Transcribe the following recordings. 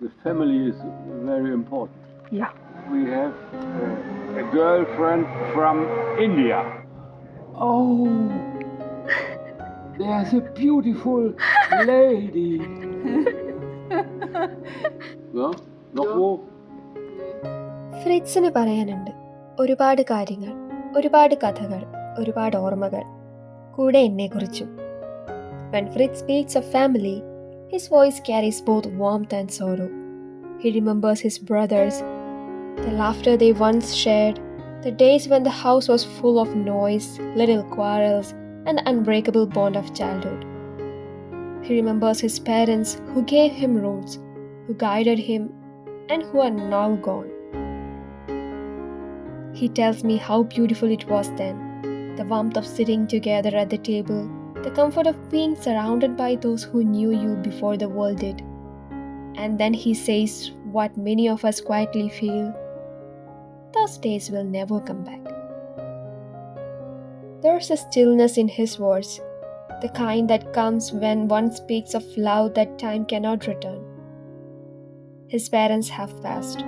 The family is very important. Yeah. We have a girlfriend from India. Oh, there's a beautiful lady. No? Noch wo? ഫ്രിറ്റ്സിന് പറയാനുണ്ട് ഒരുപാട് കാര്യങ്ങൾ, ഒരുപാട് കഥകൾ, ഒരുപാട് ഓർമ്മകൾ, കൂടെ എന്നെക്കുറിച്ചും. When Fritz speaks of family, his voice carries both warmth and sorrow. He remembers his brothers, the laughter they once shared, the days when the house was full of noise, little quarrels, and the unbreakable bond of childhood. He remembers his parents who gave him roots, who guided him, and who are now gone. He tells me how beautiful it was then, the warmth of sitting together at the table, the comfort of being surrounded by those who knew you before the world did. And then he says what many of us quietly feel: those days will never come back. There's a stillness in his words, the kind that comes when one speaks of love that time cannot return. His parents have passed.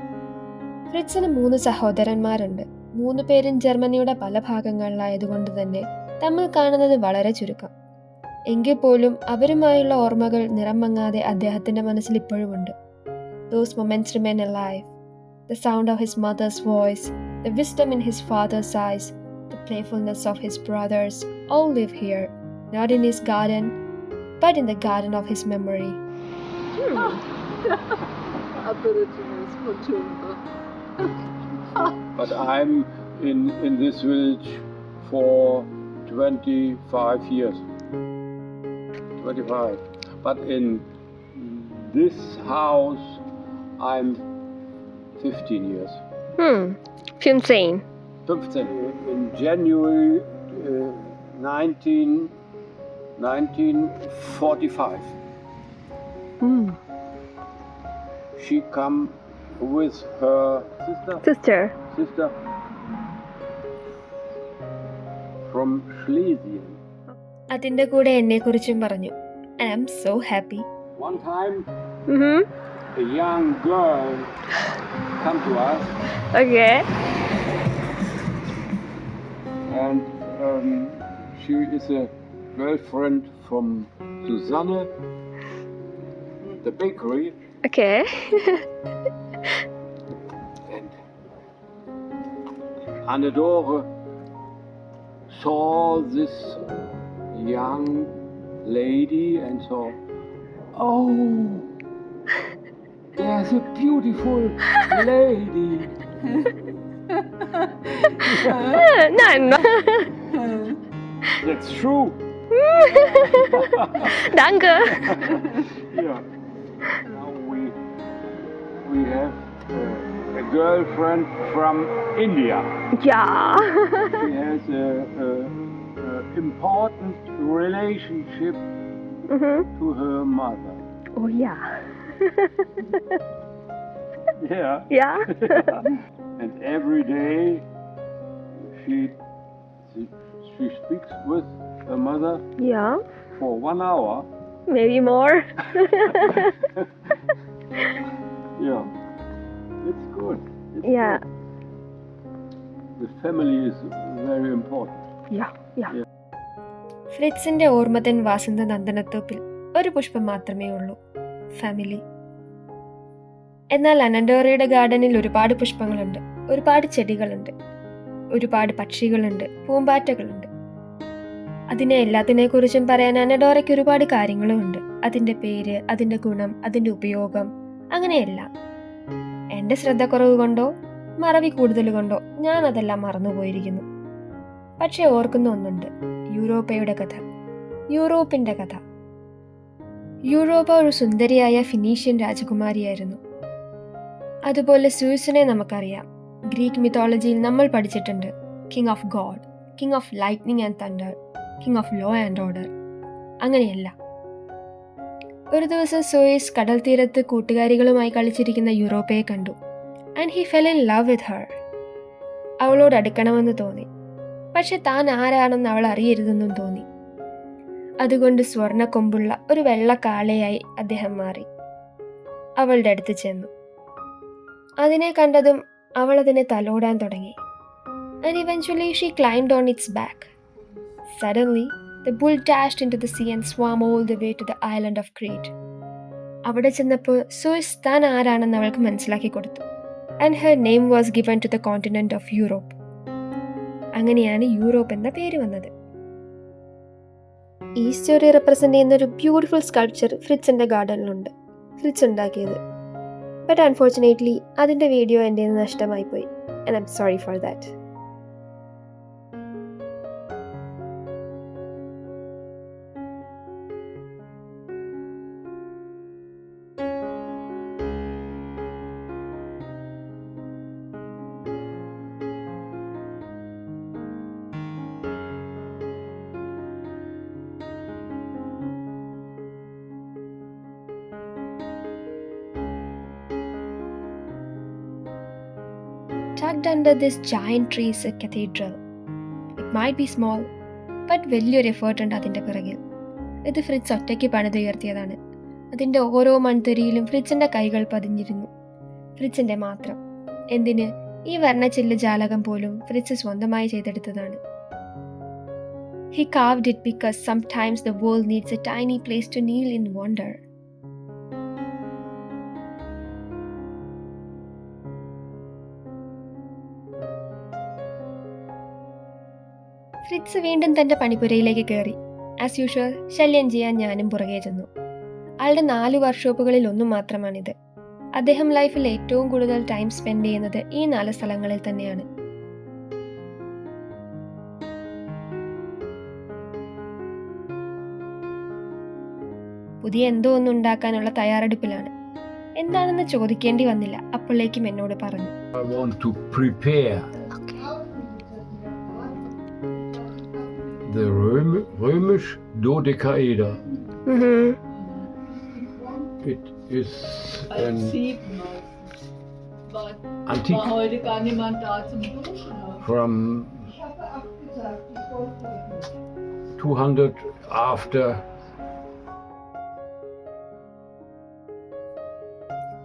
ഫ്രിറ്റ്സിന് 3 സഹോദരന്മാരുണ്ട്. 3 പേരും ജർമ്മനിയുടെ പല ഭാഗങ്ങളിലായതുകൊണ്ട് തന്നെ തമ്മിൽ കാണുന്നത് വളരെ ചുരുക്കം. എങ്കിൽ പോലും അവരുമായുള്ള ഓർമ്മകൾ നിറം മങ്ങാതെ അദ്ദേഹത്തിൻ്റെ മനസ്സിൽ ഇപ്പോഴുമുണ്ട്. Those moments remain alive. The sound of his mother's voice, the wisdom in his father's eyes, the playfulness of his brothers, all live here, not in his garden, but in the garden of his memory. But I'm in this village for 25 years. 25. But in this house, I'm 15 years. Insane. 15. In January 1945. She come with her sister from Schlesien. അതിൻ്റെ കൂടെ എന്നെക്കുറിച്ചും പറഞ്ഞു. And I'm so happy. One time, a young girl come to us. Okay. And she is a girlfriend from Susanne, the bakery. Okay. And Annadora saw this young lady and saw, oh, there's a beautiful lady. No. That's true. Danke. Yeah. Now we have a girlfriend from India. Yeah. She has a important relationship to her mother. Oh yeah. Yeah. Yeah. And every day she speaks with her mother Yeah. for 1 hour. Maybe more. Yeah. It's good. Yeah. The family is very important. Yeah. ഫ്രിറ്റ്സിൻ്റെ ഓർമ്മതൻ വാസന്ത നന്ദനത്തോപ്പിൽ ഒരു പുഷ്പം മാത്രമേ ഉള്ളൂ: family. എന്നാൽ അനഡോറയുടെ ഗാർഡനിൽ ഒരുപാട് പുഷ്പങ്ങളുണ്ട്, ഒരുപാട് ചെടികളുണ്ട്, ഒരുപാട് പക്ഷികളുണ്ട്, പൂമ്പാറ്റകളുണ്ട്. അതിനെ എല്ലാത്തിനെക്കുറിച്ചും പറയാൻ അനഡോറയ്ക്ക് ഒരുപാട് കാര്യങ്ങളും ഉണ്ട്. അതിൻ്റെ പേര്, അതിൻ്റെ ഗുണം, അതിൻ്റെ ഉപയോഗം, അങ്ങനെയെല്ലാം. എൻ്റെ ശ്രദ്ധക്കുറവ് കൊണ്ടോ മറവി കൂടുതൽ കൊണ്ടോ ഞാൻ അതെല്ലാം മറന്നുപോയിരിക്കുന്നു. പക്ഷെ ഓർക്കുന്ന ഒന്നുണ്ട്: യൂറോപ്പയുടെ കഥ, യൂറോപ്പിൻ്റെ കഥ. യൂറോപ്പ ഒരു സുന്ദരിയായ ഫിനീഷ്യൻ രാജകുമാരിയായിരുന്നു. അതുപോലെ സ്യൂസിനെ നമുക്കറിയാം. ഗ്രീക്ക് മിത്തോളജിയിൽ നമ്മൾ പഠിച്ചിട്ടുണ്ട്: king of God, king of lightning and thunder, king of law and order. അങ്ങനെയല്ല. ഒരു ദിവസം സോയിസ് കടൽ തീരത്ത് കൂട്ടുകാരികളുമായി കളിച്ചിരിക്കുന്ന യൂറോപ്പയെ കണ്ടു. And he fell in love with her. അവളോട് അടുക്കണമെന്ന് തോന്നി. പക്ഷെ താൻ ആരാണെന്ന് അവൾ അറിയരുതെന്നും തോന്നി. അതുകൊണ്ട് സ്വർണ്ണ കൊമ്പുള്ള ഒരു വെള്ള കാളയായി അദ്ദേഹം മാറി. അവളുടെ അടുത്ത് ചെന്നു. അതിനെ കണ്ടതും അവൾ അതിനെ തലോടാൻ തുടങ്ങി. And eventually she climbed on its back. Suddenly, the bull dashed into the sea and swam all the way to the island of Crete. അവിടെ ചെന്നപ്പോൾ സൂയിസ് താൻ ആരാണെന്ന് അവൾക്ക് മനസ്സിലാക്കി കൊടുത്തു. And her name was given to the continent of Europe. അങ്ങനെയാണ് Europe എന്ന പേര് വന്നത്. ഈ സ്റ്റോറി റെപ്രസെന്റ് ചെയ്യുന്ന ഒരു ബ്യൂട്ടിഫുൾ സ്കൾപ്ചർ ഫ്രിറ്റ്സിന്റെ ഗാർഡനിലുണ്ട്. ഫ്രിറ്റ്സ് ഉണ്ടാക്കിയത്. ബട്ട് അൺഫോർച്ചുനേറ്റ്ലി അതിന്റെ വീഡിയോ എൻ്റെ നഷ്ടമായി പോയി. And I'm sorry for that. Tucked under this giant tree is a cathedral. It might be small, but വലിയൊരു എഫേർട്ട് ഉണ്ട് അതിൻ്റെ പിറകിൽ. ഇത് ഫ്രിറ്റ്സ് ഒറ്റയ്ക്ക് പണിതുയർത്തിയതാണ്. അതിൻ്റെ ഓരോ മൺതരിയിലും ഫ്രിറ്റ്സിൻ്റെ കൈകൾ പതിഞ്ഞിരുന്നു. ഫ്രിറ്റ്സിൻ്റെ മാത്രം. എന്തിന്, ഈ വർണ്ണച്ചില്ല് ജാലകം പോലും ഫ്രിറ്റ്സ് സ്വന്തമായി ചെയ്തെടുത്തതാണ്. He carved it because sometimes the world needs a tiny place to kneel in wonder. Fritz വീണ്ടും തൻ്റെ പണിപ്പുരയിലേക്ക് കയറി. ആസ് യൂഷ്വൽ ശല്യം ചെയ്യാൻ ഞാനും പുറകെ ചെന്നു. ആളുടെ 4 വർക്ക്ഷോപ്പുകളിൽ ഒന്നും മാത്രമാണിത്. അദ്ദേഹം ലൈഫിൽ ഏറ്റവും കൂടുതൽ ടൈം സ്പെൻഡ് ചെയ്യുന്നത് ഈ 4 സ്ഥലങ്ങളിൽ തന്നെയാണ്. പുതിയ എന്തോ ഒന്നും ഉണ്ടാക്കാനുള്ള തയ്യാറെടുപ്പിലാണ്. എന്താണെന്ന് ചോദിക്കേണ്ടി വന്നില്ല, അപ്പോഴേക്കും എന്നോട് പറഞ്ഞു. I want to prepare the römisch Dodekaeder. It is an antique from 200 after.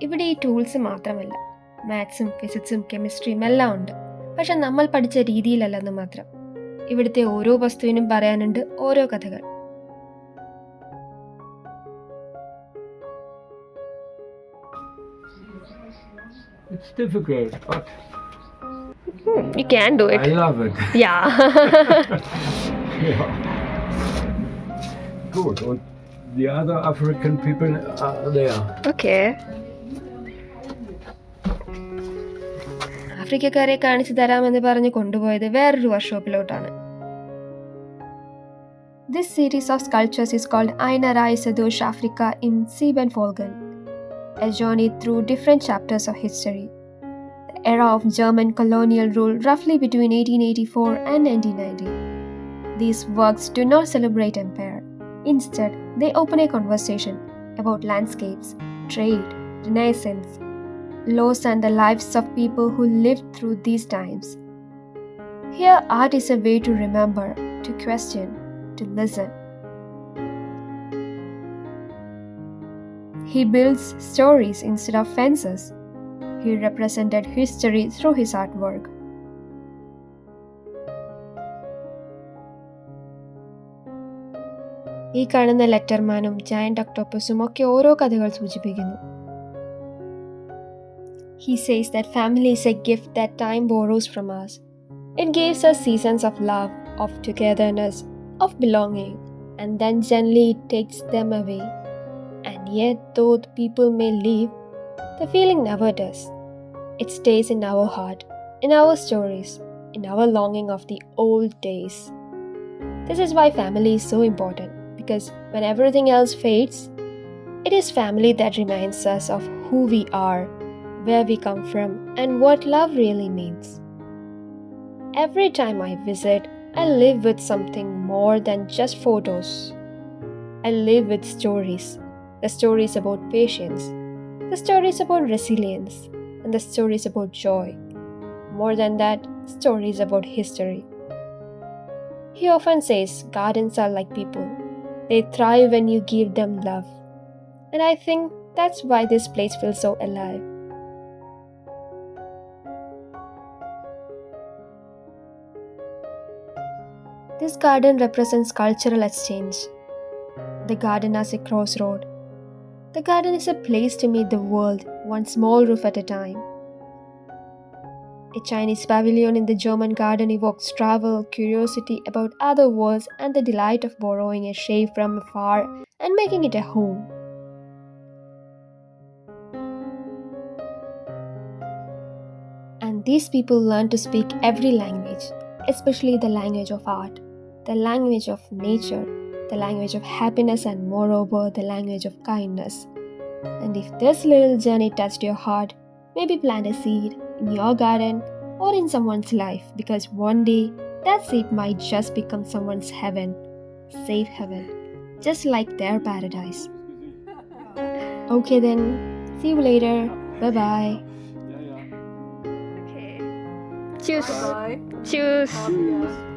ഇവിടെ ഈ ടൂൾസ് മാത്രമല്ല, മാത്സും ഫിസിക്സും കെമിസ്ട്രിയും എല്ലാം ഉണ്ട്. പക്ഷെ നമ്മൾ പഠിച്ച രീതിയിലല്ലെന്ന് മാത്രം. ഇവിടുത്തെ ഓരോ വസ്തുവിനും പറയാനുണ്ട് ഓരോ കഥകൾ. It's difficult, but You can do it. I love it. Yeah. Yeah. Good. And the other African people are there. Okay. ആഫ്രിക്കക്കാരെ കാണിച്ചു തരാമെന്ന് പറഞ്ഞ് കൊണ്ടുപോയത് വേറൊരു വർക്ക്ഷോപ്പിലോട്ടാണ്. This series of sculptures is called Annadora Zeus Africa in Siebenfolgen, a journey through different chapters of history. The era of German colonial rule roughly between 1884 and 1990. These works do not celebrate empire. Instead, they open a conversation about landscapes, trade, renaissance, loss and the lives of people who lived through these times. Here, art is a way to remember, to question, to listen. He builds stories instead of fences. He represented history through his artwork. ഈ കാണുന്ന ലെറ്റർമാനും giant ഒക്ടോപ്പസും ഒക്കെ ഓരോ കഥകൾ സൂചിപ്പിക്കുന്നു. He says that family is a gift that time borrows from us. It gives us seasons of love, of togetherness, of belonging, and then gently it takes them away. And yet, though the people may leave, the feeling never does. It stays in our heart, in our stories, in our longing of the old days. This is why family is so important, because when everything else fades, it is family that reminds us of who we are, where we come from, and what love really means. Every time I visit, I live with something more than just photos. I live with stories. The stories about patience, the stories about resilience, and the stories about joy. More than that, stories about history. He often says gardens are like people. They thrive when you give them love. And I think That's why this place feels so alive. This garden represents cultural exchange. The garden as a crossroad. The garden is a place to meet the world, one small roof at a time. A Chinese pavilion in the German garden evokes travel, curiosity about other worlds, and the delight of borrowing a shape from afar and making it a home. And these people learn to speak every language, especially the language of art, the language of nature, the language of happiness, and moreover, the language of kindness. And if this little journey touched your heart, maybe plant a seed in your garden or in someone's life, because one day that seed might just become someone's heaven, safe heaven, just like their paradise. Okay then, see you later. Bye bye. Okay. Tschüss. Bye. Tschüss. Tschüss.